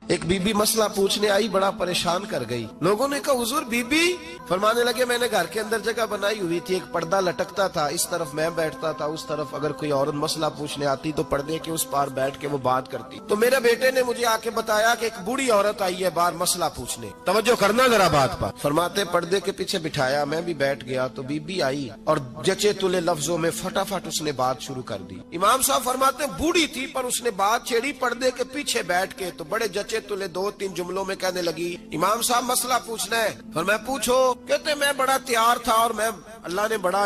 ایک be be مسئلہ پوچھنے آئی، بڑا پریشان کر گئی۔ لوگوں نے کہا حضور بی بی، فرمانے لگے میں نے گھر کے اندر جگہ بنائی ہوئی تھی، ایک پردہ لٹکتا تھا، اس طرف میں بیٹھتا تھا، اس طرف اگر کوئی عورت مسئلہ پوچھنے آتی تو پردے کے اس پار بیٹھ کے وہ بات کرتی۔ تو میرے بیٹے نے مجھے آ کے بتایا کہ ایک بوڑھی عورت آئی ہے باہر مسئلہ پوچھنے، توجہ کرنا ذرا بات پر۔ فرماتے پردے کے پیچھے بٹھایا، میں بھی بیٹھ گیا تو بی بی آئی اور جچے تلے لفظوں میں فٹافٹ اس نے بات شروع کر دی۔ امام صاحب فرماتے بوڑھی تھی پر اس نے بات چھیڑی پردے کے پیچھے بیٹھ کے، تو بڑے جچے تلے دو تین جملوں میں کہنے لگی امام صاحب مسئلہ پوچھنا ہے۔ فرمایا پوچھو۔ کہتے میں بڑا تیار تھا اور میں اللہ نے بڑا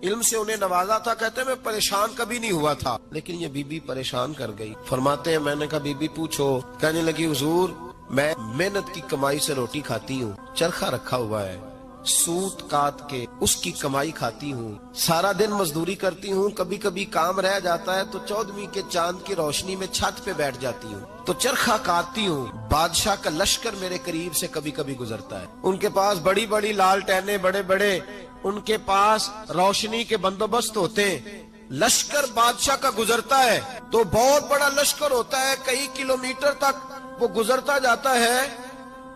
علم سے انہیں نوازا تھا، کہتے میں پریشان کبھی نہیں ہوا تھا، لیکن یہ بی بی پریشان کر گئی۔ فرماتے ہیں میں نے کہا بی بی پوچھو۔ کہنے لگی حضور میں محنت کی کمائی سے روٹی کھاتی ہوں، چرخہ رکھا ہوا ہے، سوت کاٹ کے اس کی کمائی کھاتی ہوں، سارا دن مزدوری کرتی ہوں، کبھی کبھی کام رہ جاتا ہے تو 14ویں کے چاند کی روشنی میں چھت پہ بیٹھ جاتی ہوں تو چرخہ کاٹتی ہوں۔ بادشاہ کا لشکر میرے قریب سے کبھی کبھی گزرتا ہے، ان کے پاس بڑی بڑی لالٹینیں، بڑے بڑے ان کے پاس روشنی کے بندوبست ہوتے ہیں۔ لشکر بادشاہ کا گزرتا ہے تو بہت بڑا لشکر ہوتا ہے، کئی کلومیٹر تک وہ گزرتا جاتا ہے،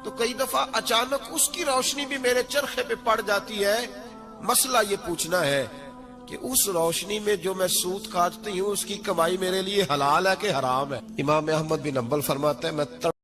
تو کئی دفعہ اچانک اس کی روشنی بھی میرے چرخے پہ پڑ جاتی ہے۔ مسئلہ یہ پوچھنا ہے کہ اس روشنی میں جو میں سوت کاٹتی ہوں اس کی کمائی میرے لیے حلال ہے کہ حرام ہے؟ امام احمد بن حنبل فرماتے ہیں میں